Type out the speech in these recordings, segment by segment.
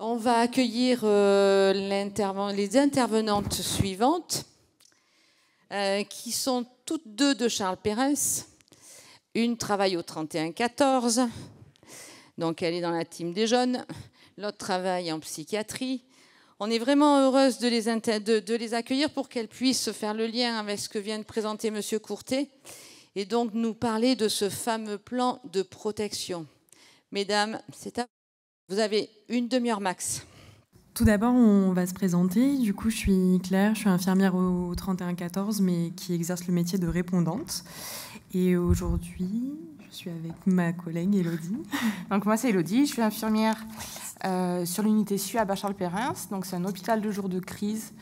On va accueillir les intervenantes suivantes, qui sont toutes deux de Charles Perrins. Une travaille au 3114, donc elle est dans la team des jeunes. L'autre travaille en psychiatrie. On est vraiment heureuse de les accueillir pour qu'elles puissent faire le lien avec ce que vient de présenter M. Courtet et donc nous parler de ce fameux plan de protection. Mesdames, c'est à vous. Vous avez une demi-heure max. Tout d'abord, on va se présenter. Du coup, je suis Claire, je suis infirmière au 3114, mais qui exerce le métier de répondante. Et aujourd'hui, je suis avec ma collègue Élodie. Donc moi, c'est Élodie, je suis infirmière sur l'unité SUAB à Charles Perrins. Donc c'est un hôpital de jour de crise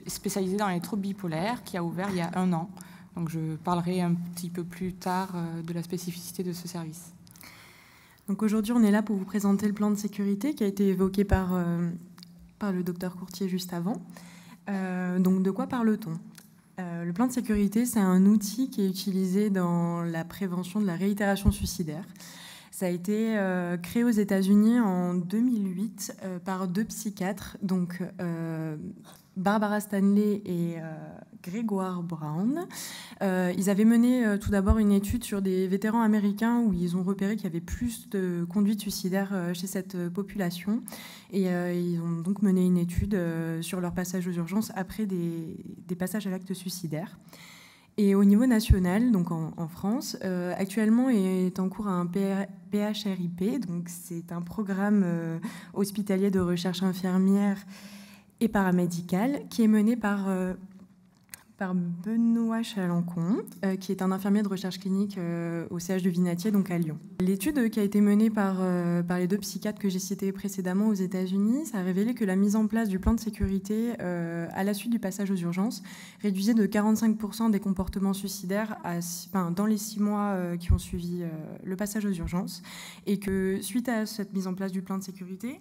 spécialisé dans les troubles bipolaires qui a ouvert il y a 1 an. Donc je parlerai un petit peu plus tard de la spécificité de ce service. Donc aujourd'hui, on est là pour vous présenter le plan de sécurité qui a été évoqué par le docteur Courtier juste avant. Donc de quoi parle-t-on ? Le plan de sécurité, c'est un outil qui est utilisé dans la prévention de la réitération suicidaire. Ça a été créé aux États-Unis en 2008 par 2 psychiatres, donc Barbara Stanley et Grégoire Brown. Ils avaient mené tout d'abord une étude sur des vétérans américains où ils ont repéré qu'il y avait plus de conduite suicidaire chez cette population. Et ils ont donc mené une étude sur leur passage aux urgences après des passages à l'acte suicidaire. Et au niveau national, donc en France, actuellement est en cours un PHRIP, donc c'est un programme hospitalier de recherche infirmière et paramédicale qui est mené par Benoît Chalancon, qui est un infirmier de recherche clinique au CH de Vinatier, donc à Lyon. L'étude qui a été menée par les 2 psychiatres que j'ai cités précédemment aux États-Unis, ça a révélé que la mise en place du plan de sécurité à la suite du passage aux urgences réduisait de 45% des comportements suicidaires dans les 6 mois qui ont suivi le passage aux urgences, et que suite à cette mise en place du plan de sécurité,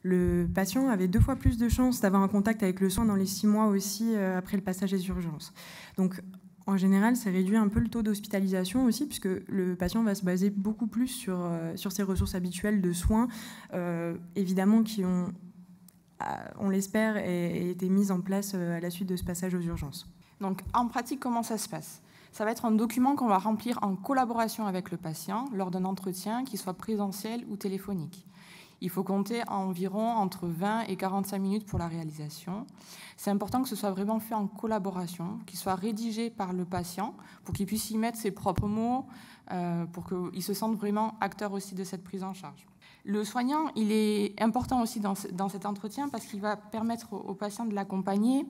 le patient avait 2 fois plus de chances d'avoir un contact avec le soin dans les 6 mois aussi après le passage des urgences. Donc, en général, ça réduit un peu le taux d'hospitalisation aussi, puisque le patient va se baser beaucoup plus sur ses ressources habituelles de soins, évidemment, qui ont, on l'espère, été mises en place à la suite de ce passage aux urgences. Donc, en pratique, comment ça se passe ? Ça va être un document qu'on va remplir en collaboration avec le patient lors d'un entretien, qu'il soit présentiel ou téléphonique. Il faut compter environ entre 20 et 45 minutes pour la réalisation. C'est important que ce soit vraiment fait en collaboration, qu'il soit rédigé par le patient pour qu'il puisse y mettre ses propres mots, pour qu'il se sente vraiment acteur aussi de cette prise en charge. Le soignant, il est important aussi dans cet entretien parce qu'il va permettre au patient de l'accompagner,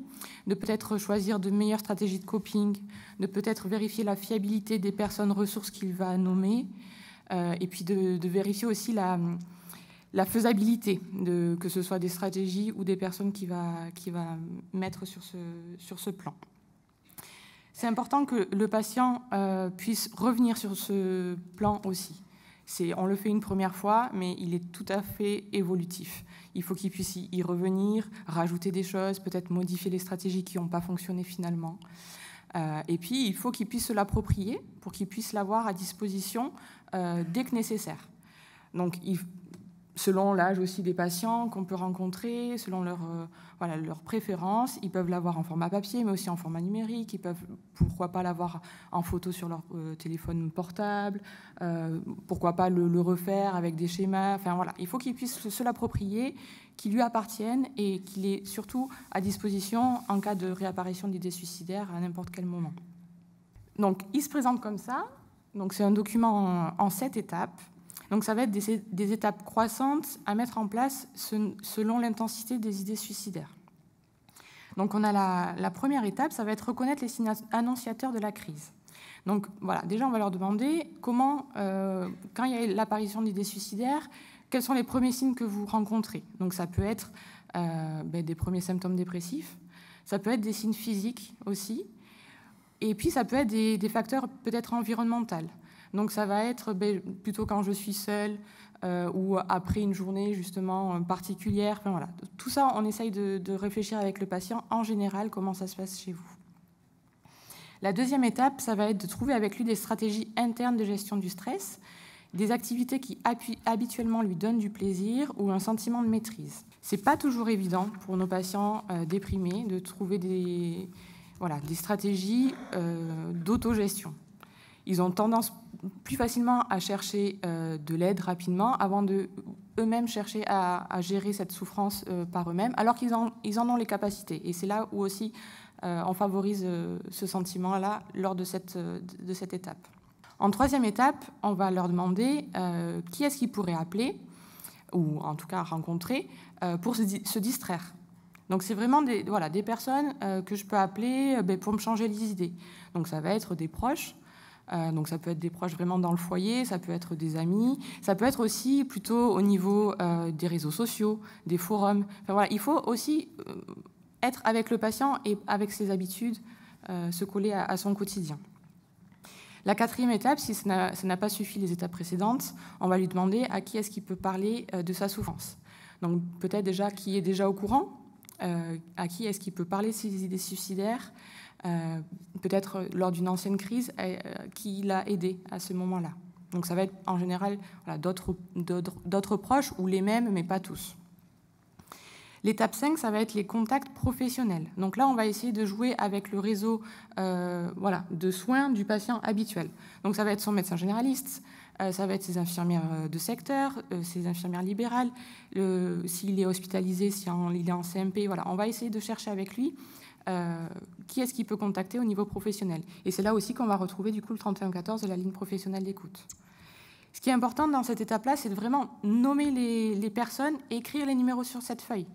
de peut-être choisir de meilleures stratégies de coping, de peut-être vérifier la fiabilité des personnes ressources qu'il va nommer, et puis de vérifier aussi la faisabilité, que ce soit des stratégies ou des personnes qui va mettre sur ce plan. C'est important que le patient puisse revenir sur ce plan aussi. On le fait une première fois, mais il est tout à fait évolutif. Il faut qu'il puisse y revenir, rajouter des choses, peut-être modifier les stratégies qui n'ont pas fonctionné finalement. Et puis, il faut qu'il puisse se l'approprier pour qu'il puisse l'avoir à disposition dès que nécessaire. Donc, selon l'âge aussi des patients qu'on peut rencontrer, selon leurs préférences, ils peuvent l'avoir en format papier, mais aussi en format numérique. Ils peuvent, pourquoi pas, l'avoir en photo sur leur téléphone portable, pourquoi pas le refaire avec des schémas. Enfin, voilà. Il faut qu'il puisse se l'approprier, qu'il lui appartienne et qu'il est surtout à disposition en cas de réapparition d'idées suicidaires à n'importe quel moment. Donc, il se présente comme ça. Donc, c'est un document en 7 étapes. Donc ça va être des étapes croissantes à mettre en place selon l'intensité des idées suicidaires. Donc on a la première étape, ça va être reconnaître les signes annonciateurs de la crise. Donc voilà, déjà on va leur demander comment, quand il y a l'apparition d'idées suicidaires, quels sont les premiers signes que vous rencontrez. Donc ça peut être des premiers symptômes dépressifs, ça peut être des signes physiques aussi, et puis ça peut être des facteurs peut-être environnementaux. Donc ça va être plutôt quand je suis seule ou après une journée justement particulière. Enfin, voilà. Tout ça, on essaye de réfléchir avec le patient en général comment ça se passe chez vous. La deuxième étape, ça va être de trouver avec lui des stratégies internes de gestion du stress des activités qui habituellement lui donnent du plaisir ou un sentiment de maîtrise. Ce n'est pas toujours évident pour nos patients déprimés de trouver des stratégies d'autogestion. Ils ont tendance plus facilement à chercher de l'aide rapidement avant de eux-mêmes chercher à gérer cette souffrance par eux-mêmes, alors qu'ils en ont les capacités. Et c'est là où aussi on favorise ce sentiment-là lors de cette étape. En troisième étape, on va leur demander qui est-ce qu'ils pourraient appeler, ou en tout cas rencontrer, pour se distraire. Donc c'est vraiment des personnes que je peux appeler pour me changer les idées. Donc ça va être des proches. Donc ça peut être des proches vraiment dans le foyer, ça peut être des amis, ça peut être aussi plutôt au niveau des réseaux sociaux, des forums. Enfin, voilà, il faut aussi être avec le patient et avec ses habitudes, se coller à son quotidien. La quatrième étape, si ça n'a pas suffi les étapes précédentes, on va lui demander à qui est-ce qu'il peut parler de sa souffrance. Donc peut-être déjà qui est déjà au courant, à qui est-ce qu'il peut parler de ses idées suicidaires, peut-être lors d'une ancienne crise, qui l'a aidé à ce moment-là. Donc ça va être en général d'autres proches ou les mêmes, mais pas tous. L'étape 5, ça va être les contacts professionnels. Donc là, on va essayer de jouer avec le réseau de soins du patient habituel. Donc ça va être son médecin généraliste, ça va être ses infirmières de secteur, ses infirmières libérales, s'il est hospitalisé, si il est en CMP. Voilà, on va essayer de chercher avec lui qui est-ce qu'il peut contacter au niveau professionnel. Et c'est là aussi qu'on va retrouver du coup le 3114 de la ligne professionnelle d'écoute. Ce qui est important dans cette étape-là, c'est de vraiment nommer les personnes et écrire les numéros sur cette feuille.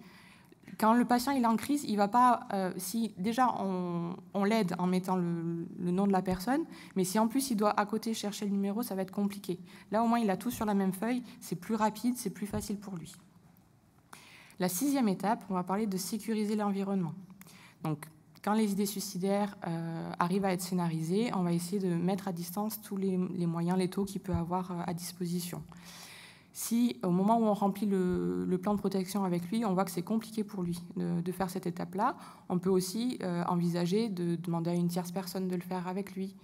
Quand le patient est en crise, il ne va pas... si déjà on l'aide en mettant le nom de la personne, mais si en plus il doit à côté chercher le numéro, ça va être compliqué. Là, au moins, il a tout sur la même feuille, c'est plus rapide, c'est plus facile pour lui. La 6e étape, on va parler de sécuriser l'environnement. Donc, quand les idées suicidaires arrivent à être scénarisées, on va essayer de mettre à distance tous les moyens létaux qu'il peut avoir à disposition. Si, au moment où on remplit le plan de protection avec lui, on voit que c'est compliqué pour lui de faire cette étape-là, on peut aussi envisager de demander à une tierce personne de le faire avec lui.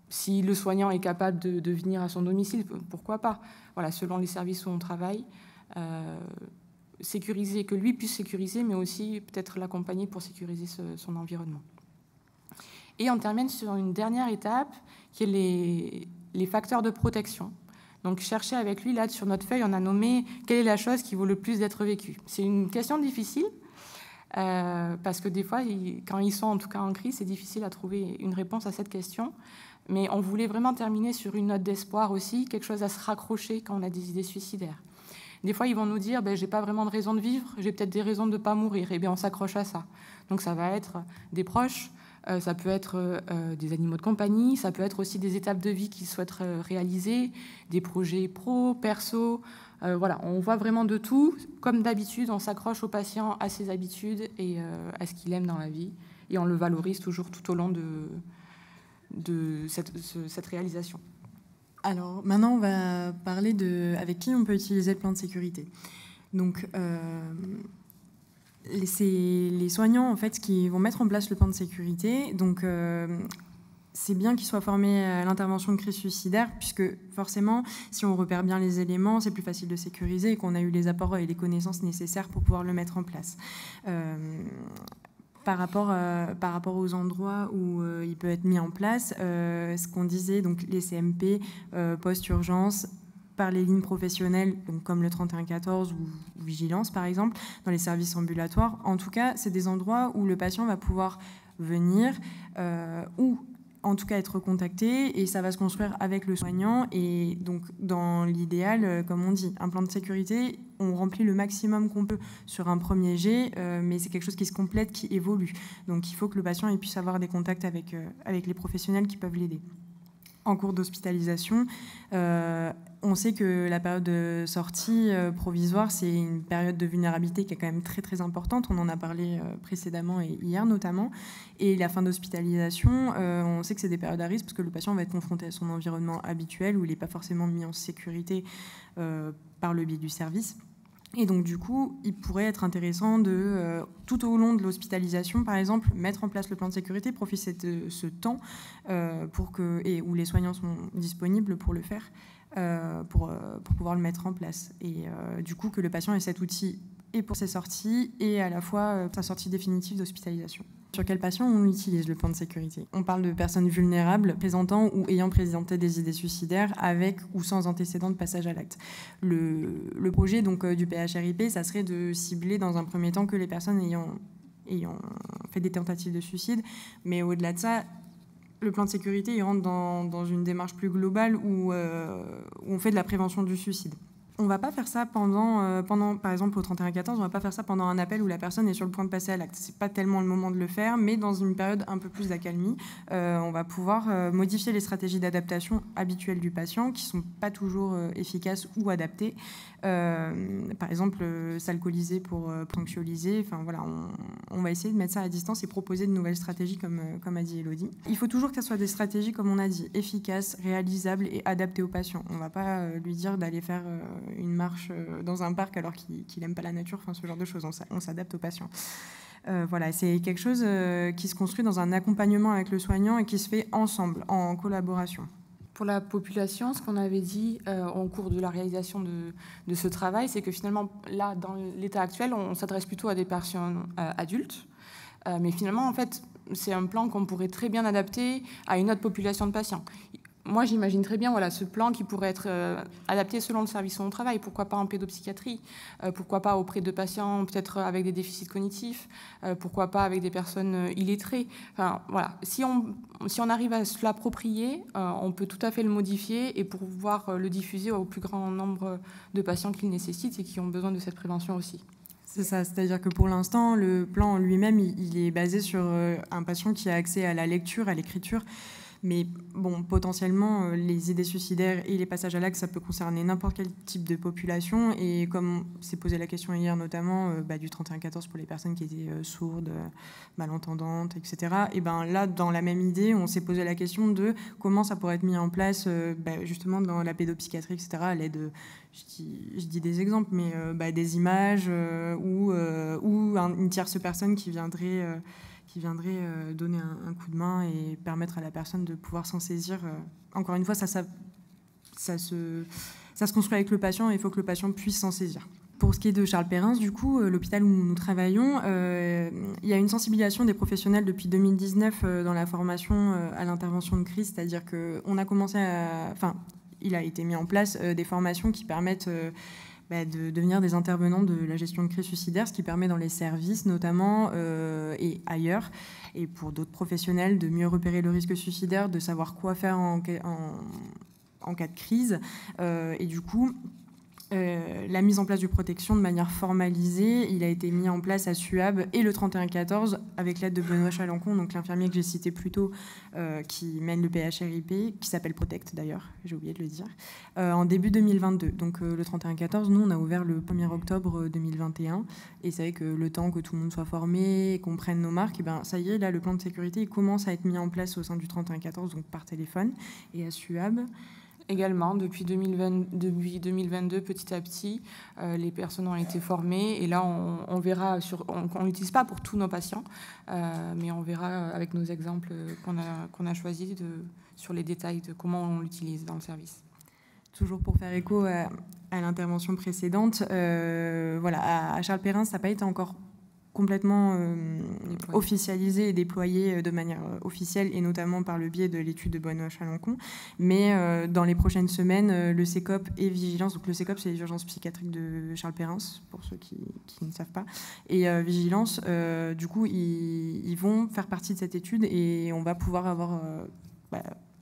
Si le soignant est capable de venir à son domicile, pourquoi pas. Voilà, selon les services où on travaille, sécuriser, que lui puisse sécuriser, mais aussi peut-être l'accompagner pour sécuriser son environnement. Et on termine sur une dernière étape, qui est les facteurs de protection. Donc, chercher avec lui, là, sur notre feuille, on a nommé quelle est la chose qui vaut le plus d'être vécue. C'est une question difficile, parce que des fois, quand ils sont en tout cas en crise, c'est difficile à trouver une réponse à cette question. Mais on voulait vraiment terminer sur une note d'espoir aussi, quelque chose à se raccrocher quand on a des idées suicidaires. Des fois, ils vont nous dire j'ai pas vraiment de raison de vivre, j'ai peut-être des raisons de ne pas mourir. Eh bien, on s'accroche à ça. Donc, ça va être des proches, ça peut être des animaux de compagnie, ça peut être aussi des étapes de vie qu'ils souhaitent réaliser, des projets pro, perso. Voilà, on voit vraiment de tout. Comme d'habitude, on s'accroche au patient à ses habitudes et à ce qu'il aime dans la vie. Et on le valorise toujours tout au long de cette réalisation. Alors, maintenant, on va parler avec qui on peut utiliser le plan de sécurité. Donc, c'est les soignants, en fait, qui vont mettre en place le plan de sécurité. Donc, c'est bien qu'ils soient formés à l'intervention de crise suicidaire, puisque forcément, si on repère bien les éléments, c'est plus facile de sécuriser et qu'on a eu les apports et les connaissances nécessaires pour pouvoir le mettre en place. Par rapport aux endroits où il peut être mis en place, ce qu'on disait, donc les CMP, post-urgence, par les lignes professionnelles, donc comme le 3114 ou vigilance par exemple, dans les services ambulatoires. En tout cas, c'est des endroits où le patient va pouvoir venir ou en tout cas être contacté, et ça va se construire avec le soignant. Et donc, dans l'idéal, comme on dit, un plan de sécurité, on remplit le maximum qu'on peut sur un premier jet, mais c'est quelque chose qui se complète, qui évolue. Donc, il faut que le patient il puisse avoir des contacts avec les professionnels qui peuvent l'aider. En cours d'hospitalisation, on sait que la période de sortie provisoire, c'est une période de vulnérabilité qui est quand même très très importante. On en a parlé précédemment et hier notamment. Et la fin d'hospitalisation, on sait que c'est des périodes à risque parce que le patient va être confronté à son environnement habituel où il n'est pas forcément mis en sécurité par le biais du service. Et donc, du coup, il pourrait être intéressant de, tout au long de l'hospitalisation, par exemple, mettre en place le plan de sécurité, profiter de ce temps où les soignants sont disponibles pour le faire, pour pouvoir le mettre en place. Et du coup, que le patient ait cet outil et pour ses sorties et à la fois sa sortie définitive d'hospitalisation. Sur quel patient on utilise le plan de sécurité? On parle de personnes vulnérables présentant ou ayant présenté des idées suicidaires avec ou sans antécédent de passage à l'acte. Le projet donc, du PHRIP, ça serait de cibler dans un premier temps que les personnes ayant fait des tentatives de suicide, mais au-delà de ça, le plan de sécurité il rentre dans une démarche plus globale où on fait de la prévention du suicide. On ne va pas faire ça pendant, par exemple, au 31-14, on ne va pas faire ça pendant un appel où la personne est sur le point de passer à l'acte. Ce n'est pas tellement le moment de le faire, mais dans une période un peu plus d'accalmie, on va pouvoir modifier les stratégies d'adaptation habituelles du patient, qui ne sont pas toujours efficaces ou adaptées. Par exemple, s'alcooliser pour anxioliser. Enfin, voilà, on va essayer de mettre ça à distance et proposer de nouvelles stratégies, comme a dit Élodie. Il faut toujours que ce soit des stratégies, comme on a dit, efficaces, réalisables et adaptées au patient. On ne va pas lui dire d'aller faire une marche dans un parc alors qu'il n'aime pas la nature, enfin, ce genre de choses. On s'adapte au patient. Voilà, c'est quelque chose qui se construit dans un accompagnement avec le soignant et qui se fait ensemble, en collaboration. Pour la population, ce qu'on avait dit au cours de la réalisation de ce travail, c'est que finalement, là, dans l'état actuel, on s'adresse plutôt à des personnes adultes. Mais finalement, en fait, c'est un plan qu'on pourrait très bien adapter à une autre population de patients. Moi, j'imagine très bien ce plan qui pourrait être adapté selon le service où on travaille. Pourquoi pas en pédopsychiatrie? Pourquoi pas auprès de patients peut-être avec des déficits cognitifs? Pourquoi pas avec des personnes illettrées? Enfin, voilà. Si on arrive à se l'approprier, on peut tout à fait le modifier et pouvoir le diffuser au plus grand nombre de patients qu'il nécessite et qui ont besoin de cette prévention aussi. C'est ça, c'est-à-dire que pour l'instant, le plan en lui-même, il est basé sur un patient qui a accès à la lecture, à l'écriture. Mais bon, potentiellement, les idées suicidaires et les passages à l'acte, ça peut concerner n'importe quel type de population. Et comme s'est posé la question hier, notamment du 31-14 pour les personnes qui étaient sourdes, malentendantes, etc. Et là, dans la même idée, on s'est posé la question de comment ça pourrait être mis en place justement dans la pédopsychiatrie, etc. À l'aide, je dis des exemples, mais des images ou une tierce personne qui viendrait donner un coup de main et permettre à la personne de pouvoir s'en saisir. Encore une fois, ça se construit avec le patient et il faut que le patient puisse s'en saisir. Pour ce qui est de Charles Perrins, du coup, l'hôpital où nous travaillons, il y a une sensibilisation des professionnels depuis 2019 dans la formation à l'intervention de crise, c'est-à-dire qu'on a commencé il a été mis en place des formations qui permettent de devenir des intervenants de la gestion de crise suicidaire, ce qui permet dans les services notamment et ailleurs, et pour d'autres professionnels, de mieux repérer le risque suicidaire, de savoir quoi faire en cas de crise. Et du coup, la mise en place du protection de manière formalisée, il a été mis en place à SUAB et le 31-14 avec l'aide de Benoît Chalencon, donc l'infirmier que j'ai cité plus tôt, qui mène le PHRIP, qui s'appelle Protect d'ailleurs, j'ai oublié de le dire, en début 2022. Donc le 31-14, nous on a ouvert le 1er octobre 2021 et c'est vrai que le temps que tout le monde soit formé, qu'on prenne nos marques, ça y est, là le plan de sécurité il commence à être mis en place au sein du 31-14, donc par téléphone et à SUAB. Également, depuis 2022, petit à petit, les personnes ont été formées. Et là, on verra, on l'utilise pas pour tous nos patients, mais on verra avec nos exemples qu'on a choisis sur les détails de comment on l'utilise dans le service. Toujours pour faire écho à l'intervention précédente, à Charles Perrins, ça n'a pas été encore complètement officialisé et déployé de manière officielle, et notamment par le biais de l'étude de Benoît Chalencon. Mais dans les prochaines semaines, le CECOP et Vigilance, donc le CECOP, c'est les urgences psychiatriques de Charles Perrins, pour ceux qui ne savent pas, et Vigilance, du coup, ils vont faire partie de cette étude et on va pouvoir avoir,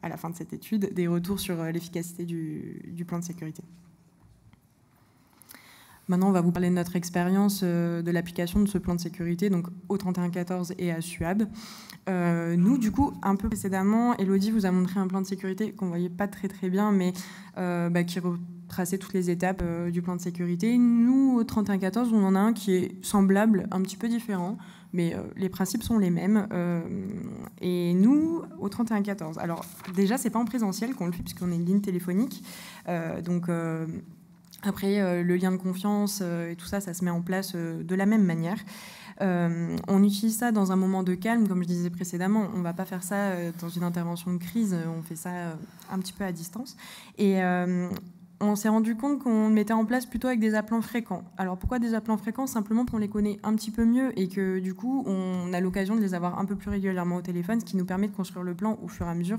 à la fin de cette étude, des retours sur l'efficacité du plan de sécurité. Maintenant, on va vous parler de notre expérience de l'application de ce plan de sécurité, donc au 31-14 et à SUAB. Nous, du coup, un peu précédemment, Élodie vous a montré un plan de sécurité qu'on ne voyait pas très très bien, mais qui retraçait toutes les étapes du plan de sécurité. Nous, au 31-14, on en a un qui est semblable, un petit peu différent, mais les principes sont les mêmes. Et nous, au 31-14, alors déjà, c'est pas en présentiel qu'on le fait, puisqu'on est une ligne téléphonique. Donc, Après, le lien de confiance et tout ça, ça se met en place de la même manière. On utilise ça dans un moment de calme, comme je disais précédemment. On ne va pas faire ça dans une intervention de crise, on fait ça un petit peu à distance. Et on s'est rendu compte qu'on le mettait en place plutôt avec des appelants fréquents. Alors pourquoi des appelants fréquents? Simplement qu'on les connaît un petit peu mieux et que du coup on a l'occasion de les avoir un peu plus régulièrement au téléphone, ce qui nous permet de construire le plan au fur et à mesure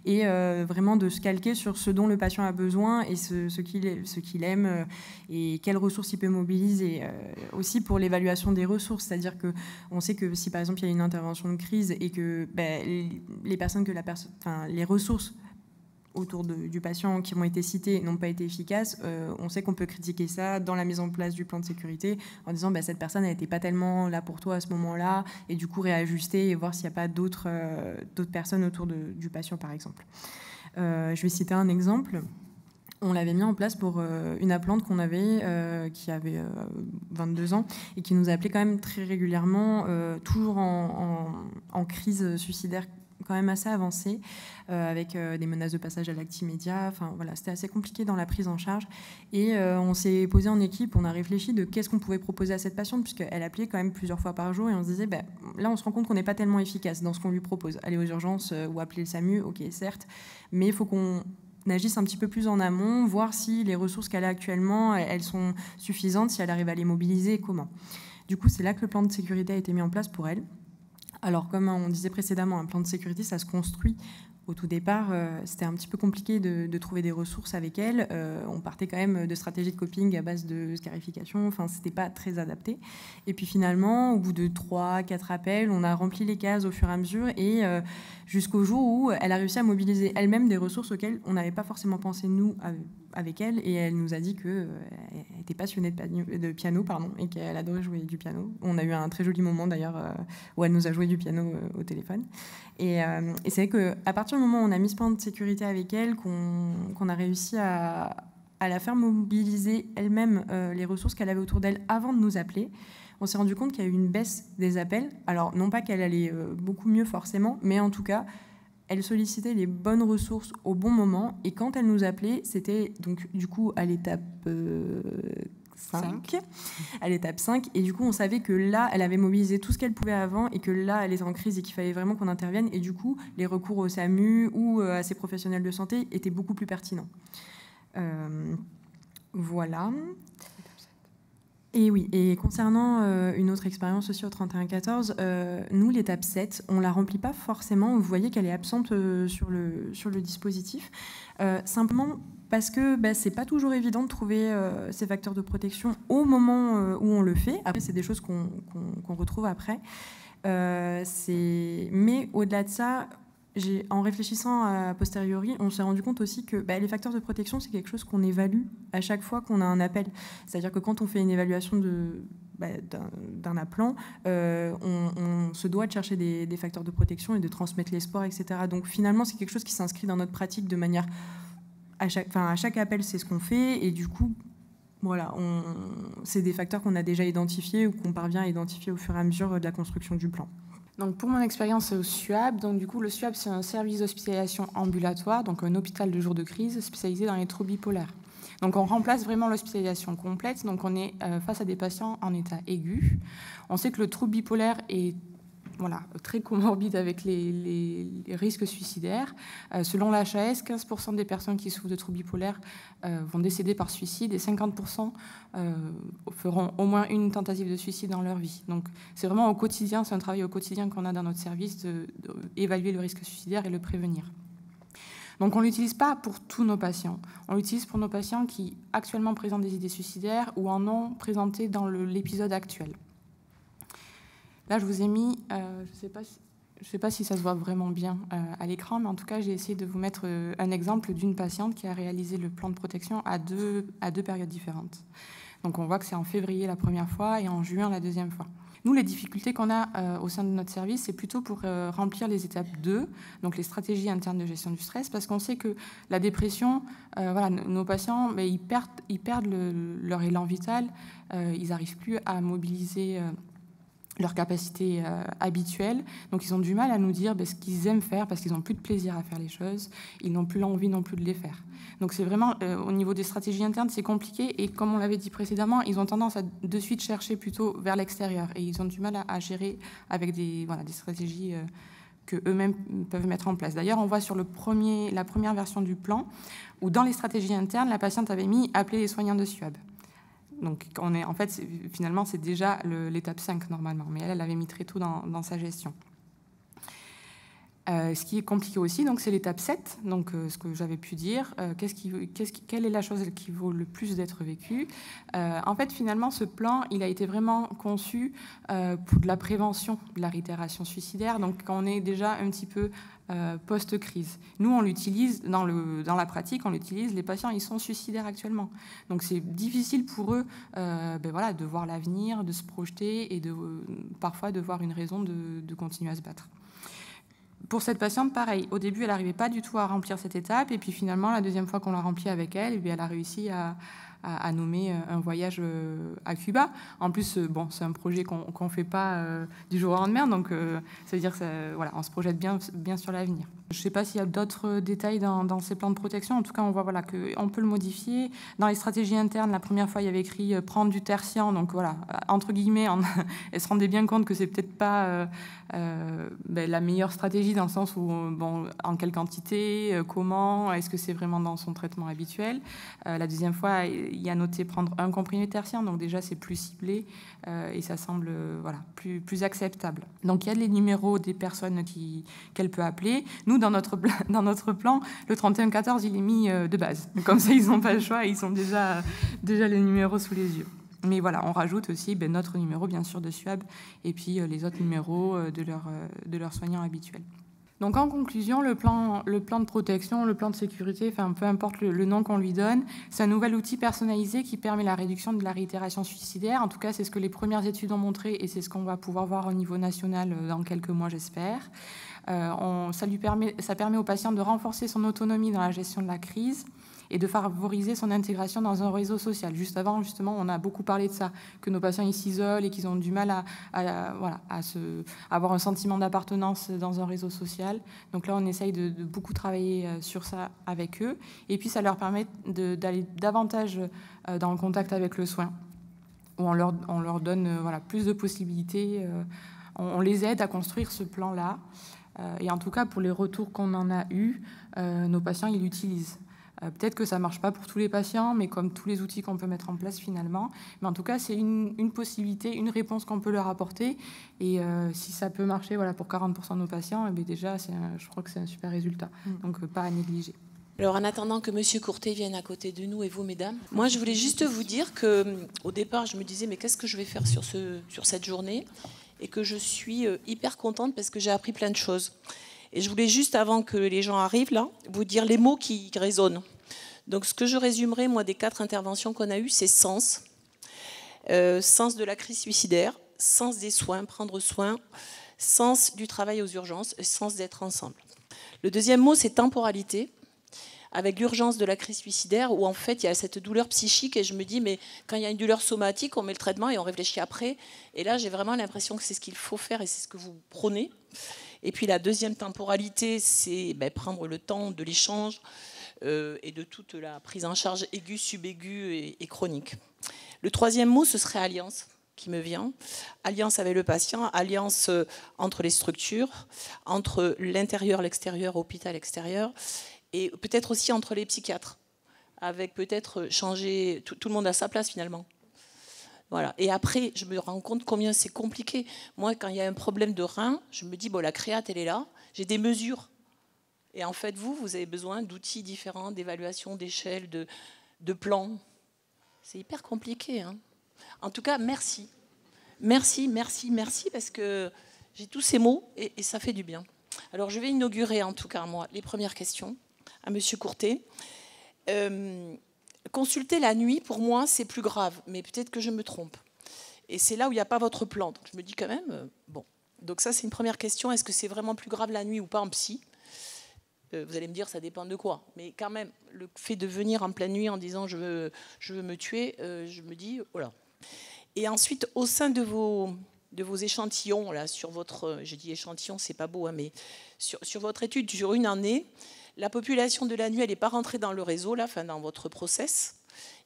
et vraiment de se calquer sur ce dont le patient a besoin et ce qu'il aime et quelles ressources il peut mobiliser. Aussi pour l'évaluation des ressources, c'est-à-dire qu'on sait que si par exemple il y a une intervention de crise et que les personnes les ressources autour du patient qui ont été cités n'ont pas été efficaces, on sait qu'on peut critiquer ça dans la mise en place du plan de sécurité en disant cette personne n'était pas tellement là pour toi à ce moment-là et du coup réajuster et voir s'il n'y a pas d'autres personnes autour du patient par exemple. Je vais citer un exemple. On l'avait mis en place pour une appelante qu'on avait, qui avait 22 ans et qui nous a appelé quand même très régulièrement, toujours en crise suicidaire quand même assez avancée, avec des menaces de passage à l'acte immédiat. Enfin, voilà, c'était assez compliqué dans la prise en charge. Et on s'est posé en équipe, on a réfléchi de qu'est-ce qu'on pouvait proposer à cette patiente, puisqu'elle appelait quand même plusieurs fois par jour, et on se disait, là, on se rend compte qu'on n'est pas tellement efficace dans ce qu'on lui propose. Aller aux urgences ou appeler le SAMU, ok, certes, mais il faut qu'on agisse un petit peu plus en amont, voir si les ressources qu'elle a actuellement, elles sont suffisantes, si elle arrive à les mobiliser et comment. Du coup, c'est là que le plan de sécurité a été mis en place pour elle. Alors, comme on disait précédemment, un plan de sécurité, ça se construit. Au tout départ, c'était un petit peu compliqué de trouver des ressources avec elle. On partait quand même de stratégies de coping à base de scarification. Enfin, c'était pas très adapté. Et puis finalement, au bout de 3-4 appels, on a rempli les cases au fur et à mesure et jusqu'au jour où elle a réussi à mobiliser elle-même des ressources auxquelles on n'avait pas forcément pensé, nous, avec elle. Et elle nous a dit qu'elle était passionnée de piano et qu'elle adorait jouer du piano. On a eu un très joli moment, d'ailleurs, où elle nous a joué du piano au téléphone. Et c'est vrai qu'à partir du moment où on a mis ce plan de sécurité avec elle, qu'on a réussi à la faire mobiliser elle-même les ressources qu'elle avait autour d'elle avant de nous appeler, on s'est rendu compte qu'il y a eu une baisse des appels. Alors, non pas qu'elle allait beaucoup mieux forcément, mais en tout cas, elle sollicitait les bonnes ressources au bon moment. Et quand elle nous appelait, c'était donc du coup à l'étape 5. À l'étape 5. Et du coup, on savait que là, elle avait mobilisé tout ce qu'elle pouvait avant et que là, elle était en crise et qu'il fallait vraiment qu'on intervienne. Et du coup, les recours au SAMU ou à ces professionnels de santé étaient beaucoup plus pertinents. Voilà. Et oui, et concernant une autre expérience aussi au 3114, nous, l'étape 7, on ne la remplit pas forcément. Vous voyez qu'elle est absente sur le dispositif. Simplement parce que c'est pas toujours évident de trouver ces facteurs de protection au moment où on le fait. Après, c'est des choses qu'on retrouve après. Mais au-delà de ça, en réfléchissant a posteriori, on s'est rendu compte aussi que les facteurs de protection, c'est quelque chose qu'on évalue à chaque fois qu'on a un appel. C'est-à-dire que quand on fait une évaluation d'un appelant, on se doit de chercher des facteurs de protection et de transmettre l'espoir, etc. Donc finalement, c'est quelque chose qui s'inscrit dans notre pratique de manière... À chaque appel, c'est ce qu'on fait. Et du coup, voilà, c'est des facteurs qu'on a déjà identifiés ou qu'on parvient à identifier au fur et à mesure de la construction du plan. Donc pour mon expérience au SUAB, donc du coup le SUAB c'est un service d'hospitalisation ambulatoire, donc un hôpital de jour de crise spécialisé dans les troubles bipolaires. Donc on remplace vraiment l'hospitalisation complète, donc on est face à des patients en état aigu. On sait que le trouble bipolaire est très comorbide avec les risques suicidaires. Selon l'HAS, 15% des personnes qui souffrent de troubles bipolaires vont décéder par suicide et 50% feront au moins une tentative de suicide dans leur vie. Donc c'est vraiment au quotidien, c'est un travail au quotidien qu'on a dans notre service d'évaluer le risque suicidaire et le prévenir. Donc on ne l'utilise pas pour tous nos patients. On l'utilise pour nos patients qui actuellement présentent des idées suicidaires ou en ont présenté dans l'épisode actuel. Là, je vous ai mis, je ne sais pas si ça se voit vraiment bien à l'écran, mais en tout cas, j'ai essayé de vous mettre un exemple d'une patiente qui a réalisé le plan de protection à deux périodes différentes. Donc, on voit que c'est en février la première fois et en juin la deuxième fois. Nous, les difficultés qu'on a au sein de notre service, c'est plutôt pour remplir les étapes 2, donc les stratégies internes de gestion du stress, parce qu'on sait que la dépression, nos patients, ils perdent leur élan vital, ils n'arrivent plus à mobiliser leur capacité habituelle. Donc ils ont du mal à nous dire ce qu'ils aiment faire parce qu'ils n'ont plus de plaisir à faire les choses, ils n'ont plus l'envie non plus de les faire. Donc c'est vraiment, au niveau des stratégies internes, c'est compliqué, et comme on l'avait dit précédemment, ils ont tendance à de suite chercher plutôt vers l'extérieur, et ils ont du mal à gérer avec des stratégies qu'eux-mêmes peuvent mettre en place. D'ailleurs, on voit sur la première version du plan, où dans les stratégies internes, la patiente avait mis « appeler les soignants de SUAB ». Donc, finalement, c'est déjà l'étape 5 normalement, mais elle avait mis très tôt dans sa gestion. Ce qui est compliqué aussi, donc, c'est l'étape 7, donc ce que j'avais pu dire. Quelle est la chose qui vaut le plus d'être vécue? En fait, finalement, ce plan, il a été vraiment conçu pour de la prévention de la réitération suicidaire. Donc, quand on est déjà un petit peu post-crise. Nous, on l'utilise dans la pratique, on l'utilise. Les patients, ils sont suicidaires actuellement. Donc, c'est difficile pour eux de voir l'avenir, de se projeter et parfois de voir une raison de continuer à se battre. Pour cette patiente, pareil. Au début, elle n'arrivait pas du tout à remplir cette étape. Et puis, finalement, la deuxième fois qu'on l'a remplie avec elle, elle a réussi à nommer un voyage à Cuba. En plus, c'est un projet qu'on ne fait pas du jour au lendemain, donc ça veut dire on se projette bien sur l'avenir. Je ne sais pas s'il y a d'autres détails dans ces plans de protection. En tout cas, on voit qu'on peut le modifier. Dans les stratégies internes, la première fois, il y avait écrit « prendre du tertian ». Donc voilà, entre guillemets, elle se rendait bien compte que c'est peut-être pas la meilleure stratégie, dans le sens où, en quelle quantité, comment, est-ce que c'est vraiment dans son traitement habituel. La deuxième fois, il y a noté prendre un comprimé tertian, donc déjà c'est plus ciblé et ça semble plus acceptable. Donc il y a les numéros des personnes qu'elle peut appeler. Nous, dans notre plan, le 3114, il est mis de base. Comme ça, ils n'ont pas le choix, ils ont déjà les numéros sous les yeux. Mais voilà, on rajoute aussi notre numéro, bien sûr, de SUAB, et puis les autres numéros de leurs soignants habituels. Donc en conclusion, le plan de protection, le plan de sécurité, peu importe le nom qu'on lui donne, c'est un nouvel outil personnalisé qui permet la réduction de la réitération suicidaire. En tout cas, c'est ce que les premières études ont montré, et c'est ce qu'on va pouvoir voir au niveau national dans quelques mois, j'espère. Ça permet aux patients de renforcer son autonomie dans la gestion de la crise et de favoriser son intégration dans un réseau social. Juste avant, justement, on a beaucoup parlé de ça, que nos patients ils s'isolent et qu'ils ont du mal à avoir un sentiment d'appartenance dans un réseau social. Donc là, on essaye de beaucoup travailler sur ça avec eux. Et puis, ça leur permet d'aller davantage dans le contact avec le soin, où on leur donne plus de possibilités. On les aide à construire ce plan-là. Et en tout cas, pour les retours qu'on en a eus, nos patients, ils l'utilisent. Peut-être que ça ne marche pas pour tous les patients, mais comme tous les outils qu'on peut mettre en place finalement. Mais en tout cas, c'est une possibilité, une réponse qu'on peut leur apporter. Et si ça peut marcher pour 40% de nos patients, déjà, je crois que c'est un super résultat. Donc, pas à négliger. Alors, en attendant que M. Courtet vienne à côté de nous et vous, mesdames, moi, je voulais juste vous dire qu'au départ, je me disais, mais qu'est-ce que je vais faire sur cette journée ? Et que je suis hyper contente parce que j'ai appris plein de choses. Et je voulais juste, avant que les gens arrivent là, vous dire les mots qui résonnent. Donc ce que je résumerai, moi, des 4 interventions qu'on a eues, c'est sens. Sens de la crise suicidaire, sens des soins, prendre soin, sens du travail aux urgences, sens d'être ensemble. Le deuxième mot, c'est temporalité, avec l'urgence de la crise suicidaire, où en fait il y a cette douleur psychique, et je me dis, mais quand il y a une douleur somatique, on met le traitement et on réfléchit après. Et là, j'ai vraiment l'impression que c'est ce qu'il faut faire et c'est ce que vous prônez. Et puis la deuxième temporalité, c'est prendre le temps de l'échange et de toute la prise en charge aiguë, subaiguë et chronique. Le troisième mot, ce serait alliance, qui me vient. Alliance avec le patient, alliance entre les structures, entre l'intérieur, l'extérieur, hôpital extérieur, et peut-être aussi entre les psychiatres, avec peut-être changer tout le monde à sa place finalement. Voilà. Et après, je me rends compte combien c'est compliqué. Moi, quand il y a un problème de rein, je me dis, la créate, elle est là, j'ai des mesures. Et en fait, vous avez besoin d'outils différents, d'évaluation, d'échelle, de plans. C'est hyper compliqué. Hein. En tout cas, merci. Merci, parce que j'ai tous ces mots et ça fait du bien. Alors, je vais inaugurer, en tout cas, moi, les premières questions à M. Courtet. Consulter la nuit, pour moi, c'est plus grave, mais peut-être que je me trompe. Et c'est là où il n'y a pas votre plan. Donc, je me dis quand même, bon. Donc ça, c'est une première question. Est-ce que c'est vraiment plus grave la nuit ou pas en psy ? Vous allez me dire, ça dépend de quoi. Mais quand même, le fait de venir en pleine nuit en disant « je veux me tuer », je me dis « oh là ». Et ensuite, au sein de vos de vos échantillons, là, sur votre, j'ai dit échantillon, c'est pas beau, hein, mais sur votre étude sur une année, la population de la nuit, elle n'est pas rentrée dans le réseau, là, enfin, dans votre process.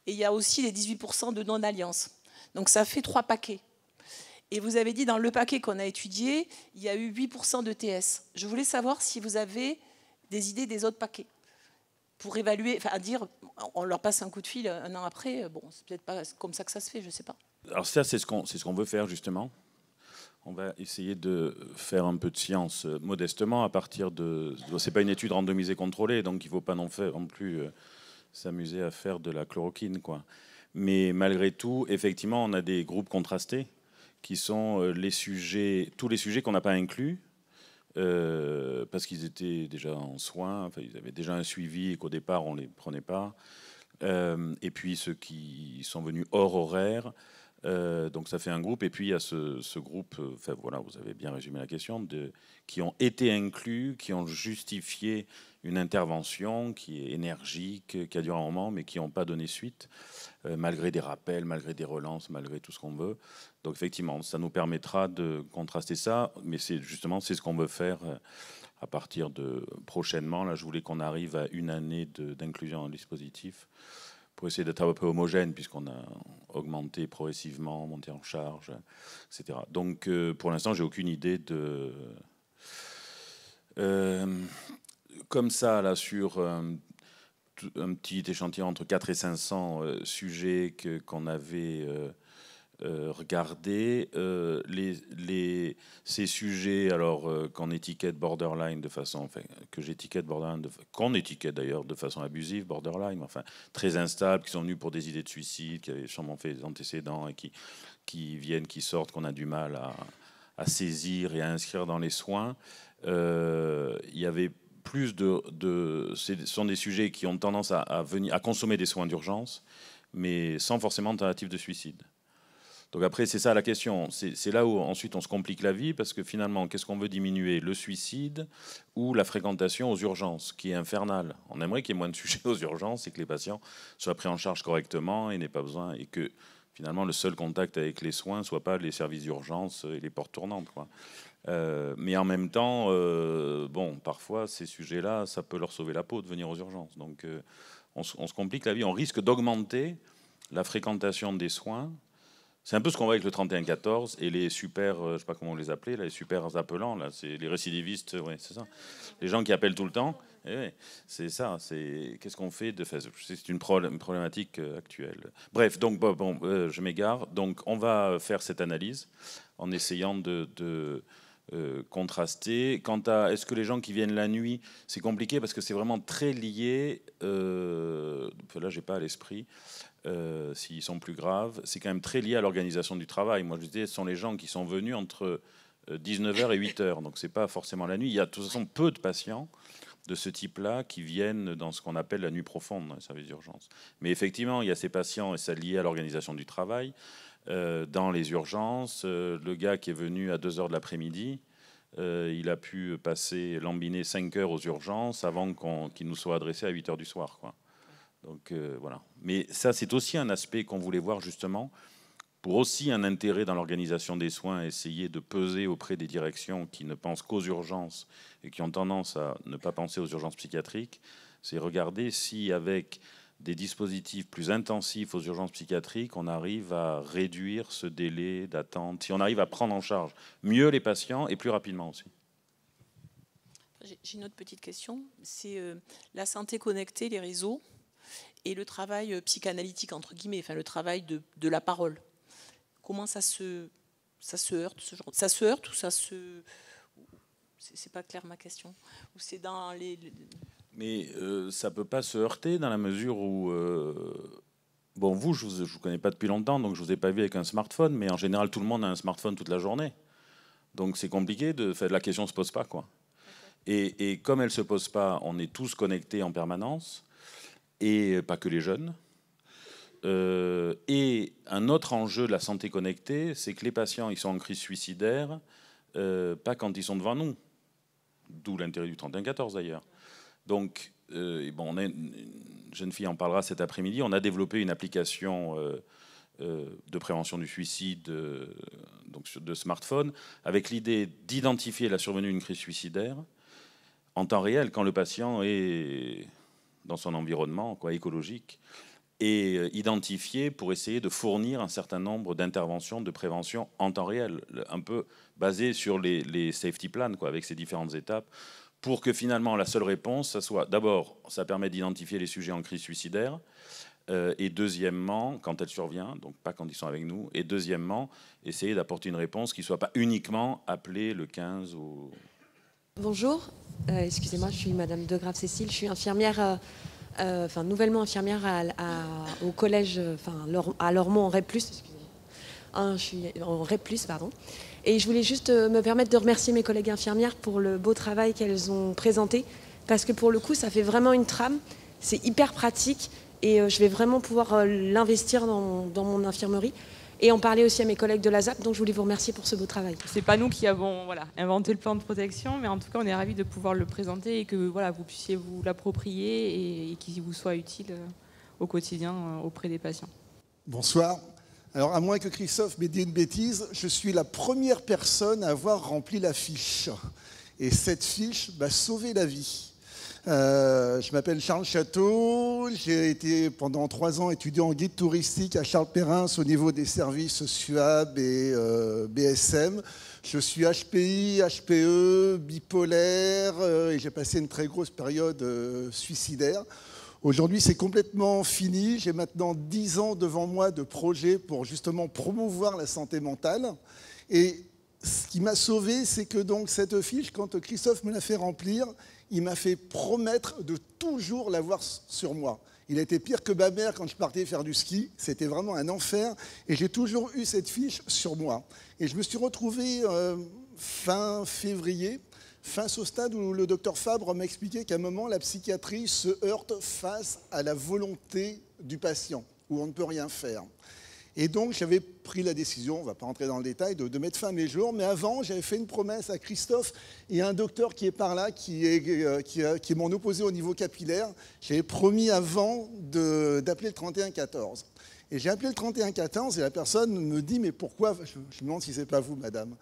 Et il y a aussi les 18% de non-alliance. Donc ça fait 3 paquets. Et vous avez dit, dans le paquet qu'on a étudié, il y a eu 8% de TS. Je voulais savoir si vous avez des idées des autres paquets pour évaluer, enfin, à dire, on leur passe un coup de fil un an après, bon, c'est peut-être pas comme ça que ça se fait, je ne sais pas. Alors ça, c'est ce qu'on veut faire, justement. On va essayer de faire un peu de science modestement à partir de... C'est pas une étude randomisée contrôlée, donc il ne faut pas non plus s'amuser à faire de la chloroquine, quoi. Mais malgré tout, effectivement, on a des groupes contrastés qui sont tous les sujets qu'on n'a pas inclus, parce qu'ils étaient déjà en soins, enfin, ils avaient déjà un suivi et qu'au départ, on ne les prenait pas. Et puis ceux qui sont venus hors horaire. Donc ça fait un groupe, et puis il y a ce groupe, enfin voilà, vous avez bien résumé la question, qui ont été inclus, qui ont justifié une intervention qui est énergique, qui a duré un moment, mais qui n'ont pas donné suite, malgré des rappels, malgré des relances, malgré tout ce qu'on veut. Donc effectivement, ça nous permettra de contraster ça, mais c'est ce qu'on veut faire à partir de prochainement. Là, je voulais qu'on arrive à une année d'inclusion dans le dispositif, pour essayer d'être un peu homogène, puisqu'on a augmenté progressivement, monté en charge, etc. Donc, pour l'instant, j'ai aucune idée de... comme ça, là, sur un petit échantillon entre 4 et 500 sujets qu'on avait regardés, ces sujets, alors qu'on étiquette borderline de façon, enfin, qu'on étiquette d'ailleurs de façon abusive, borderline, enfin, très instables, qui sont venus pour des idées de suicide, qui avaient sûrement fait des antécédents et qui viennent, qui sortent, qu'on a du mal à saisir et à inscrire dans les soins. Il y avait plus ce sont des sujets qui ont tendance à consommer des soins d'urgence, mais sans forcément tentative de suicide. Donc après, c'est ça la question. C'est là où ensuite on se complique la vie, parce que finalement, qu'est-ce qu'on veut diminuer? Le suicide ou la fréquentation aux urgences, qui est infernale. On aimerait qu'il y ait moins de sujets aux urgences et que les patients soient pris en charge correctement et n'aient pas besoin, et que finalement le seul contact avec les soins ne soit pas les services d'urgence et les portes tournantes, quoi. Mais en même temps, bon, parfois ces sujets-là, ça peut leur sauver la peau de venir aux urgences. Donc on se complique la vie. On risque d'augmenter la fréquentation des soins. C'est un peu ce qu'on voit avec le 3114 et les super, je sais pas comment on les appelait, là, les super appelants, là, c'est les récidivistes, ouais, c'est ça. Les gens qui appellent tout le temps, ouais, c'est ça. Qu'est-ce qu'on fait de fait? C'est une problématique actuelle. Bref, donc bon, je m'égare. Donc on va faire cette analyse en essayant de contraster. Quant à est-ce que les gens qui viennent la nuit, c'est compliqué parce que c'est vraiment très lié. Là, j'ai pas à l'esprit. S'ils sont plus graves, c'est quand même très lié à l'organisation du travail. Moi, je disais, ce sont les gens qui sont venus entre 19h et 8h, donc c'est pas forcément la nuit. Il y a de toute façon peu de patients de ce type-là qui viennent dans ce qu'on appelle la nuit profonde dans les services d'urgence. Mais effectivement, il y a ces patients, et ça lié à l'organisation du travail, dans les urgences. Le gars qui est venu à 2h de l'après-midi, il a pu passer, lambiner 5 heures aux urgences avant qu'il nous soit adressé à 8h du soir, quoi. Donc voilà. Mais ça, c'est aussi un aspect qu'on voulait voir justement, pour aussi un intérêt dans l'organisation des soins, essayer de peser auprès des directions qui ne pensent qu'aux urgences et qui ont tendance à ne pas penser aux urgences psychiatriques. C'est regarder si, avec des dispositifs plus intensifs aux urgences psychiatriques, on arrive à réduire ce délai d'attente, si on arrive à prendre en charge mieux les patients et plus rapidement aussi. J'ai une autre petite question. C'est la santé connectée, les réseaux, et le travail psychanalytique, entre guillemets, enfin le travail de la parole. Comment ça se heurte, ce genre? Ça se heurte ou ça se... C'est pas clair ma question. Ou c'est dans les... Mais ça peut pas se heurter dans la mesure où... Bon, je vous connais pas depuis longtemps, donc je vous ai pas vu avec un smartphone, mais en général, tout le monde a un smartphone toute la journée. Donc c'est compliqué, la question se pose pas, quoi. Et comme elle se pose pas, on est tous connectés en permanence, et pas que les jeunes. Et un autre enjeu de la santé connectée, c'est que les patients, ils sont en crise suicidaire, pas quand ils sont devant nous. D'où l'intérêt du 3114 d'ailleurs. Donc, bon, une jeune fille en parlera cet après-midi. On a développé une application de prévention du suicide, donc donc de smartphone, avec l'idée d'identifier la survenue d'une crise suicidaire en temps réel, quand le patient est dans son environnement écologique, et identifier pour essayer de fournir un certain nombre d'interventions de prévention en temps réel, un peu basé sur les safety plans, avec ces différentes étapes, pour que finalement la seule réponse, ça soit d'abord, ça permet d'identifier les sujets en crise suicidaire, et deuxièmement, quand elle survient, donc pas quand ils sont avec nous, et deuxièmement, essayer d'apporter une réponse qui ne soit pas uniquement appelée le 15 ou... Bonjour, excusez-moi, je suis Madame Degrave-Cécile, je suis infirmière... nouvellement infirmière au collège, à Lormont en REP+, excusez-moi. Je suis en REP+, pardon. Et je voulais juste me permettre de remercier mes collègues infirmières pour le beau travail qu'elles ont présenté, parce que pour le coup, ça fait vraiment une trame, c'est hyper pratique, et je vais vraiment pouvoir l'investir dans mon infirmerie, et en parler aussi à mes collègues de la ZAP, donc je voulais vous remercier pour ce beau travail. C'est pas nous qui avons inventé le plan de protection, mais en tout cas, on est ravis de pouvoir le présenter et que vous puissiez vous l'approprier et qu'il vous soit utile au quotidien auprès des patients. Bonsoir. Alors, à moins que Christophe m'ait dit une bêtise, je suis la première personne à avoir rempli la fiche. Et cette fiche m'a sauvé la vie. Je m'appelle Charles Château, j'ai été pendant 3 ans étudiant en guide touristique à Charles Perrin au niveau des services SUAB et BSM. Je suis HPI, HPE, bipolaire et j'ai passé une très grosse période suicidaire. Aujourd'hui, c'est complètement fini. J'ai maintenant 10 ans devant moi de projets pour justement promouvoir la santé mentale. Et ce qui m'a sauvé, c'est que donc cette fiche, quand Christophe me l'a fait remplir, il m'a fait promettre de toujours l'avoir sur moi. Il a été pire que ma mère quand je partais faire du ski. C'était vraiment un enfer. Et j'ai toujours eu cette fiche sur moi. Et je me suis retrouvé fin février, face au stade où le docteur Fabre m'a expliqué qu'à un moment, la psychiatrie se heurte face à la volonté du patient, où on ne peut rien faire. Et donc, j'avais pris la décision, on ne va pas rentrer dans le détail, de mettre fin à mes jours. Mais avant, j'avais fait une promesse à Christophe et à un docteur qui est par là, qui est mon opposé au niveau capillaire. J'avais promis avant d'appeler le 3114. Et j'ai appelé le 3114 et la personne me dit « Mais pourquoi ?» Je me demande si ce n'est pas vous, madame.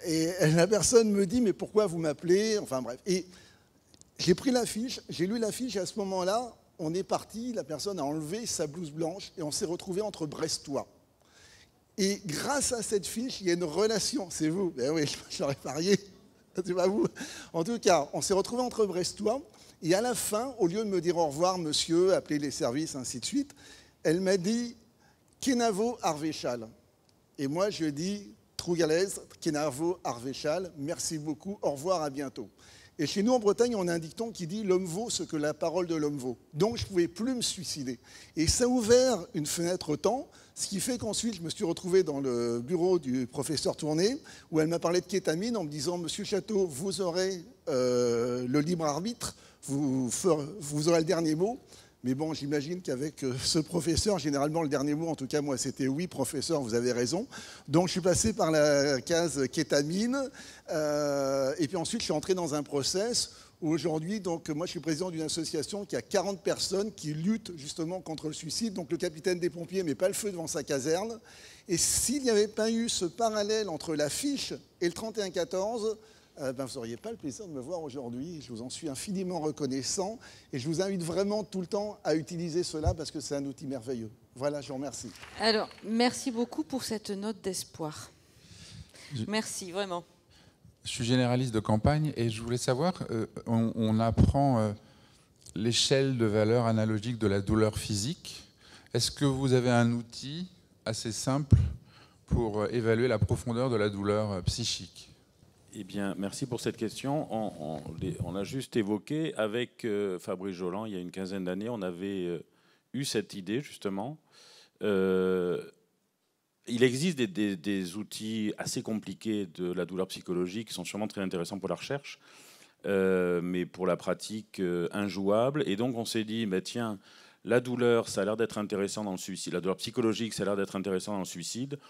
Et la personne me dit « Mais pourquoi vous m'appelez ?» Enfin bref. Et j'ai pris la fiche, j'ai lu la fiche et à ce moment-là, on est parti, la personne a enlevé sa blouse blanche et on s'est retrouvé entre Brestois. Et grâce à cette fiche, il y a une relation. C'est vous? Ben oui, j'aurais parié. C'est pas vous. En tout cas, on s'est retrouvé entre Brestois. Et à la fin, au lieu de me dire au revoir, monsieur, appeler les services, ainsi de suite, elle m'a dit Kenavo Arvéchal. Et moi, je dis Trougalès, Kenavo Arvéchal, merci beaucoup, au revoir, à bientôt. Et chez nous, en Bretagne, on a un dicton qui dit « l'homme vaut ce que la parole de l'homme vaut ». Donc, je ne pouvais plus me suicider. Et ça a ouvert une fenêtre temps, ce qui fait qu'ensuite, je me suis retrouvé dans le bureau du professeur Tourné, où elle m'a parlé de kétamine en me disant « Monsieur Château, vous aurez le libre arbitre, vous aurez le dernier mot ». Mais bon, j'imagine qu'avec ce professeur, généralement, le dernier mot, en tout cas, moi, c'était « oui, professeur, vous avez raison ». Donc, je suis passé par la case kétamine. Et puis ensuite, je suis entré dans un process où aujourd'hui, donc, moi, je suis président d'une association qui a 40 personnes qui luttent justement contre le suicide. Donc, le capitaine des pompiers ne met pas le feu devant sa caserne. Et s'il n'y avait pas eu ce parallèle entre la fiche et le 3114, vous n'auriez pas le plaisir de me voir aujourd'hui. Je vous en suis infiniment reconnaissant et je vous invite vraiment tout le temps à utiliser cela parce que c'est un outil merveilleux. Voilà, je vous remercie. Alors, merci beaucoup pour cette note d'espoir. Merci, vraiment. Je suis généraliste de campagne et je voulais savoir, on apprend l'échelle de valeur analogique de la douleur physique. Est-ce que vous avez un outil assez simple pour évaluer la profondeur de la douleur psychique ? Eh bien, merci pour cette question. On a juste évoqué avec Fabrice Jolland, il y a une quinzaine d'années, on avait eu cette idée, justement. Il existe des outils assez compliqués de la douleur psychologique qui sont sûrement très intéressants pour la recherche, mais pour la pratique, injouables. Et donc, on s'est dit, tiens, la douleur, ça a l'air d'être intéressant dans le suicide. La douleur psychologique, ça a l'air d'être intéressant dans le suicide.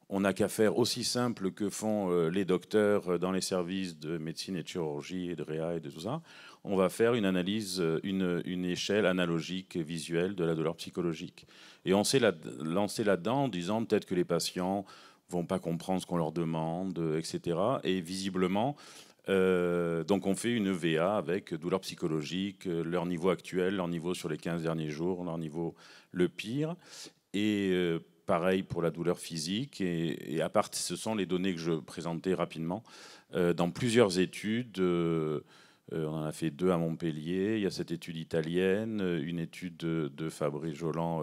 On n'a qu'à faire aussi simple que font les docteurs dans les services de médecine et de chirurgie et de réa et de tout ça. On va faire une analyse, une échelle analogique visuelle de la douleur psychologique. Et on s'est lancé là-dedans en disant peut-être que les patients vont pas comprendre ce qu'on leur demande, etc. Et visiblement, donc on fait une VA avec douleur psychologique, leur niveau actuel, leur niveau sur les 15 derniers jours, leur niveau le pire. Et pareil pour la douleur physique. Et à part, ce sont les données que je présentais rapidement. Dans plusieurs études, on en a fait 2 à Montpellier. Il y a cette étude italienne, une étude de Fabrice Joland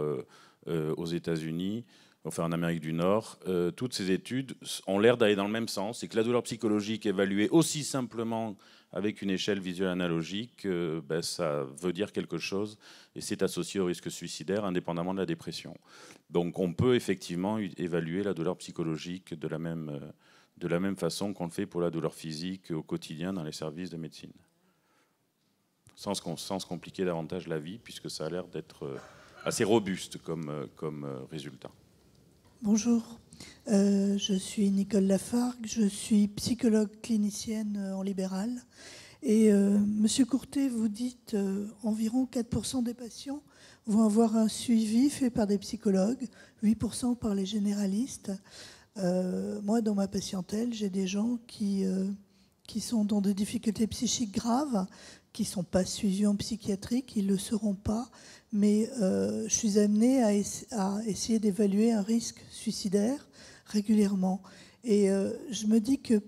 aux États-Unis, enfin en Amérique du Nord. Toutes ces études ont l'air d'aller dans le même sens. C'est que la douleur psychologique évaluée aussi simplement avec une échelle visuelle analogique, ça veut dire quelque chose et c'est associé au risque suicidaire indépendamment de la dépression. Donc on peut effectivement évaluer la douleur psychologique de la même façon qu'on le fait pour la douleur physique au quotidien dans les services de médecine. Sans se compliquer davantage la vie, puisque ça a l'air d'être assez robuste comme résultat. Bonjour, je suis Nicole Lafargue, je suis psychologue clinicienne en libéral. Et Monsieur Courtet, vous dites environ 4% des patients vont avoir un suivi fait par des psychologues, 8% par les généralistes. Moi, dans ma patientèle, j'ai des gens qui sont dans des difficultés psychiques graves, qui ne sont pas suivis en psychiatrie, qui ne le seront pas, mais je suis amenée à essayer d'évaluer un risque suicidaire régulièrement. Et je me dis que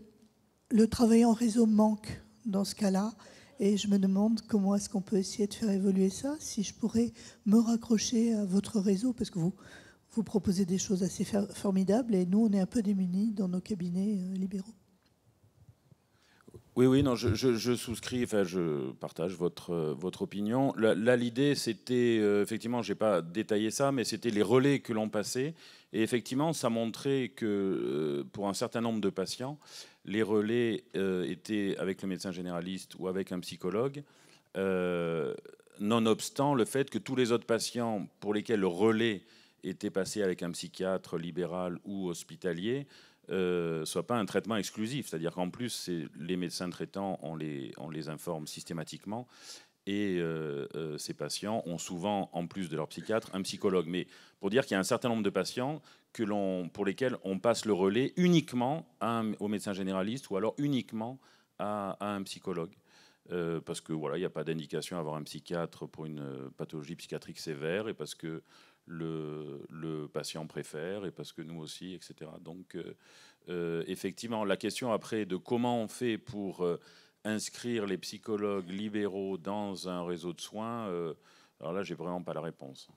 le travail en réseau manque dans ce cas-là, et je me demande comment est-ce qu'on peut essayer de faire évoluer ça, si je pourrais me raccrocher à votre réseau, parce que vous proposez des choses assez formidables, et nous, on est un peu démunis dans nos cabinets libéraux. Oui, non, je souscris, enfin, je partage votre opinion. Là, l'idée, c'était, effectivement, je n'ai pas détaillé ça, mais c'était les relais que l'on passait. Et effectivement, ça montrait que pour un certain nombre de patients, les relais étaient avec le médecin généraliste ou avec un psychologue, nonobstant le fait que tous les autres patients pour lesquels le relais était passé avec un psychiatre libéral ou hospitalier, soit pas un traitement exclusif. C'est-à-dire qu'en plus, les médecins traitants, on les informe systématiquement. Et ces patients ont souvent, en plus de leur psychiatre, un psychologue. Mais pour dire qu'il y a un certain nombre de patients pour lesquels on passe le relais uniquement au médecin généraliste ou alors uniquement à un psychologue. Parce que voilà, il n'y a pas d'indication à avoir un psychiatre pour une pathologie psychiatrique sévère et parce que le patient préfère et parce que nous aussi, etc. Donc effectivement, la question après de comment on fait pour inscrire les psychologues libéraux dans un réseau de soins, alors là, j'ai vraiment pas la réponse.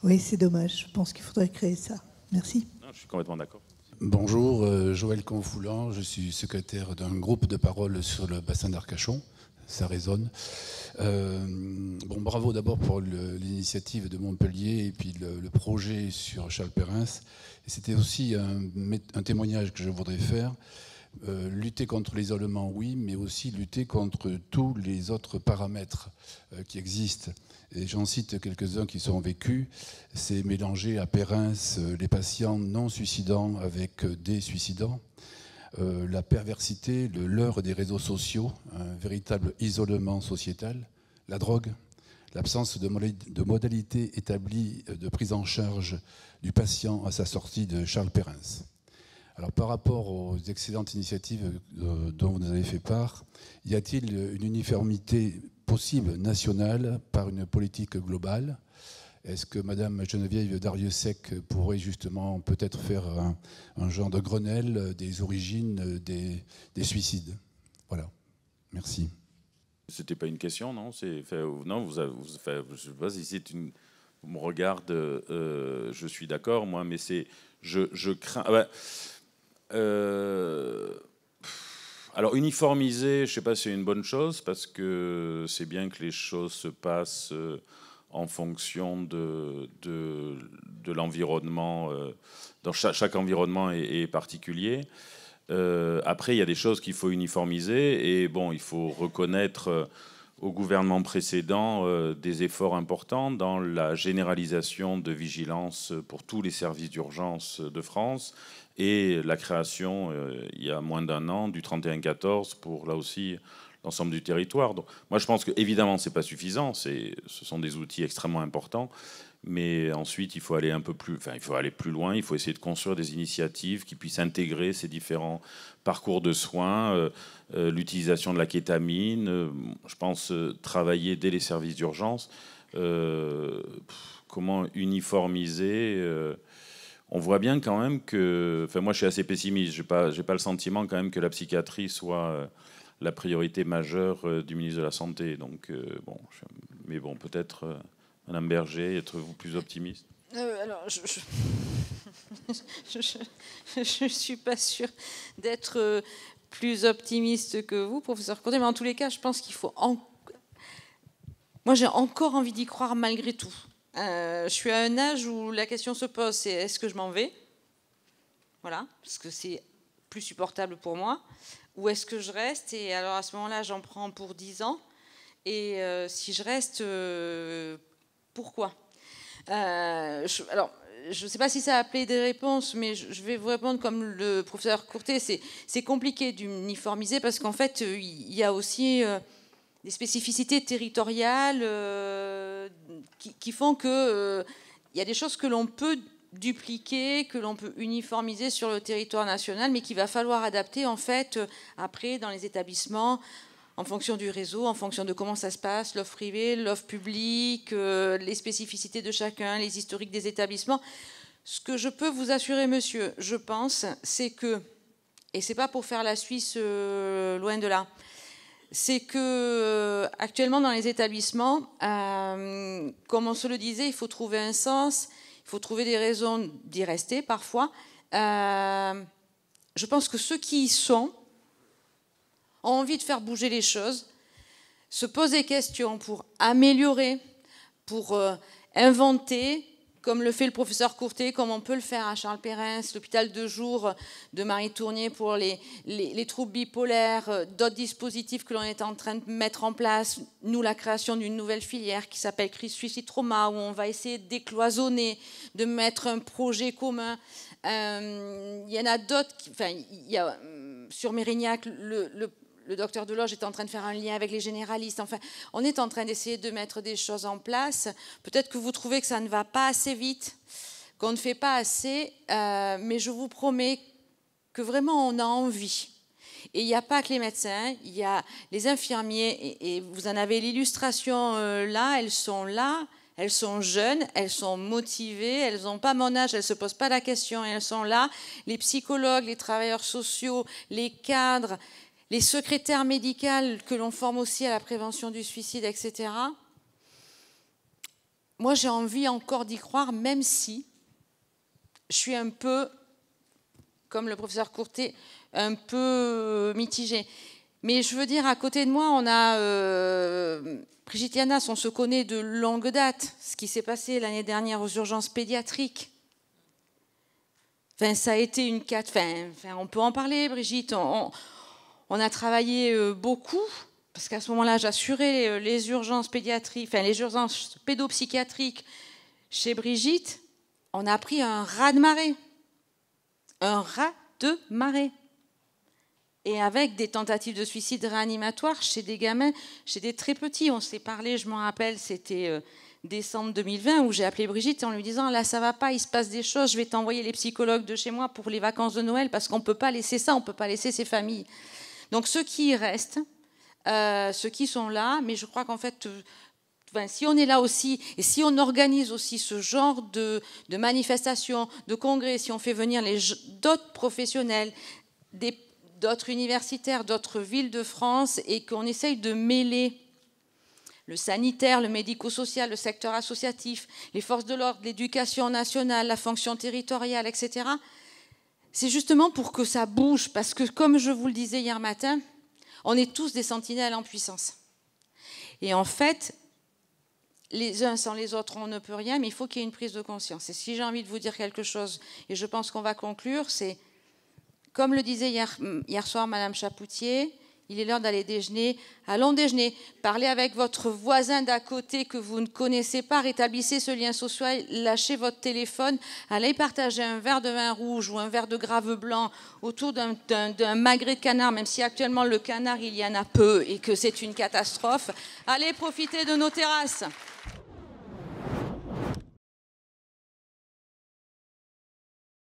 Oui, c'est dommage. Je pense qu'il faudrait créer ça. Merci. Non, je suis complètement d'accord. Bonjour, Joël Confoulant, je suis secrétaire d'un groupe de parole sur le bassin d'Arcachon. Ça résonne. Bravo d'abord pour l'initiative de Montpellier et puis le projet sur Charles Perrins. Et c'était aussi un témoignage que je voudrais faire. Lutter contre l'isolement, oui, mais aussi lutter contre tous les autres paramètres qui existent. Et j'en cite quelques-uns qui sont vécus. C'est mélanger à Perrins les patients non suicidants avec des suicidants. La perversité, le leurre des réseaux sociaux, un véritable isolement sociétal, la drogue, l'absence de modalités établies de prise en charge du patient à sa sortie de Charles Perrins. Alors par rapport aux excellentes initiatives dont vous nous avez fait part, y a-t-il une uniformité possible nationale par une politique globale ? Est-ce que Madame Geneviève Dariussec pourrait justement peut-être faire un genre de Grenelle des origines des suicides ? Voilà. Merci. C'était pas une question, non ? Non, je sais pas si c'est une. On me regarde. Je suis d'accord, moi, mais c'est. Je crains. Alors uniformiser, je sais pas si c'est une bonne chose parce que c'est bien que les choses se passent. En fonction de l'environnement. Dans chaque environnement est particulier. Après, il y a des choses qu'il faut uniformiser. Et bon, il faut reconnaître au gouvernement précédent des efforts importants dans la généralisation de vigilance pour tous les services d'urgence de France et la création, il y a moins d'un an, du 3114 pour, là aussi, l'ensemble du territoire. Donc, moi, je pense que évidemment, c'est pas suffisant. Ce sont des outils extrêmement importants, Mais ensuite, il faut aller plus loin. Il faut essayer de construire des initiatives qui puissent intégrer ces différents parcours de soins, l'utilisation de la kétamine. Je pense travailler dès les services d'urgence. Comment uniformiser on voit bien quand même que... Enfin, moi, je suis assez pessimiste. Je n'ai pas le sentiment quand même que la psychiatrie soit la priorité majeure du ministre de la Santé. Donc, mais bon, peut-être... Madame Berger, êtes-vous plus optimiste? Alors, je ne suis pas sûre d'être plus optimiste que vous, professeur Courtet, mais en tous les cas, je pense qu'il faut... Moi, j'ai encore envie d'y croire malgré tout. Je suis à un âge où la question se pose, c'est est-ce que je m'en vais? Voilà, parce que c'est plus supportable pour moi. Ou est-ce que je reste? Et alors, à ce moment-là, j'en prends pour 10 ans. Et si je reste... Pourquoi? Alors, je ne sais pas si ça a appelé des réponses, mais je vais vous répondre comme le professeur Courtet. C'est compliqué d'uniformiser parce qu'en fait, il y a aussi des spécificités territoriales qui font que il y a des choses que l'on peut dupliquer, que l'on peut uniformiser sur le territoire national, mais qu'il va falloir adapter en fait après dans les établissements, en fonction du réseau, en fonction de comment ça se passe, l'offre privée, l'offre publique, les spécificités de chacun, les historiques des établissements. Ce que je peux vous assurer, monsieur, je pense, c'est que, et c'est pas pour faire la Suisse loin de là, c'est que actuellement dans les établissements, comme on se le disait, il faut trouver un sens, il faut trouver des raisons d'y rester parfois. Je pense que ceux qui y sont ont envie de faire bouger les choses, se posent des questions pour améliorer, pour inventer, comme le fait le professeur Courtet, comme on peut le faire à Charles Perrens, l'hôpital de jour de Marie Tournier pour les troubles bipolaires, d'autres dispositifs que l'on est en train de mettre en place. Nous, la création d'une nouvelle filière qui s'appelle crise suicide trauma, où on va essayer de décloisonner, de mettre un projet commun. Il y en a d'autres, sur Mérignac, le docteur Deloge est en train de faire un lien avec les généralistes. Enfin, on est en train d'essayer de mettre des choses en place. Peut-être que vous trouvez que ça ne va pas assez vite, qu'on ne fait pas assez, mais je vous promets que vraiment on a envie. Et il n'y a pas que les médecins, il y a les infirmiers, et vous en avez l'illustration là, elles sont jeunes, elles sont motivées, elles n'ont pas mon âge, elles ne se posent pas la question, elles sont là. Les psychologues, les travailleurs sociaux, les cadres, les secrétaires médicales que l'on forme aussi à la prévention du suicide, etc. Moi, j'ai envie encore d'y croire, même si je suis un peu, comme le professeur Courtet, un peu mitigée. Mais je veux dire, à côté de moi, on a Brigitte Yanas, on se connaît de longue date. Ce qui s'est passé l'année dernière aux urgences pédiatriques. Enfin, ça a été une on peut en parler, Brigitte. On a travaillé beaucoup, parce qu'à ce moment-là, j'assurais les urgences pédiatriques, les urgences pédopsychiatriques chez Brigitte. On a pris un raz-de-marée. Un raz-de-marée. Et avec des tentatives de suicide réanimatoire chez des gamins, chez des très petits. On s'est parlé, je m'en rappelle, c'était décembre 2020, où j'ai appelé Brigitte en lui disant « Là, ça va pas, il se passe des choses, je vais t'envoyer les psychologues de chez moi pour les vacances de Noël, parce qu'on ne peut pas laisser ça, on ne peut pas laisser ces familles. » Donc ceux qui y restent, ceux qui sont là, mais je crois qu'en fait, si on est là aussi, et si on organise aussi ce genre de manifestations, de congrès, si on fait venir d'autres professionnels, d'autres universitaires, d'autres villes de France, et qu'on essaye de mêler le sanitaire, le médico-social, le secteur associatif, les forces de l'ordre, l'éducation nationale, la fonction territoriale, etc., c'est justement pour que ça bouge, parce que, comme je vous le disais hier matin, on est tous des sentinelles en puissance. Et en fait, les uns sans les autres, on ne peut rien, mais il faut qu'il y ait une prise de conscience. Et si j'ai envie de vous dire quelque chose, et je pense qu'on va conclure, c'est, comme le disait hier soir Madame Chapoutier, il est l'heure d'aller déjeuner. Allons déjeuner. Parlez avec votre voisin d'à côté que vous ne connaissez pas. Rétablissez ce lien social. Lâchez votre téléphone. Allez partager un verre de vin rouge ou un verre de grave blanc autour d'un magret de canard, même si actuellement le canard, il y en a peu et que c'est une catastrophe. Allez profiter de nos terrasses.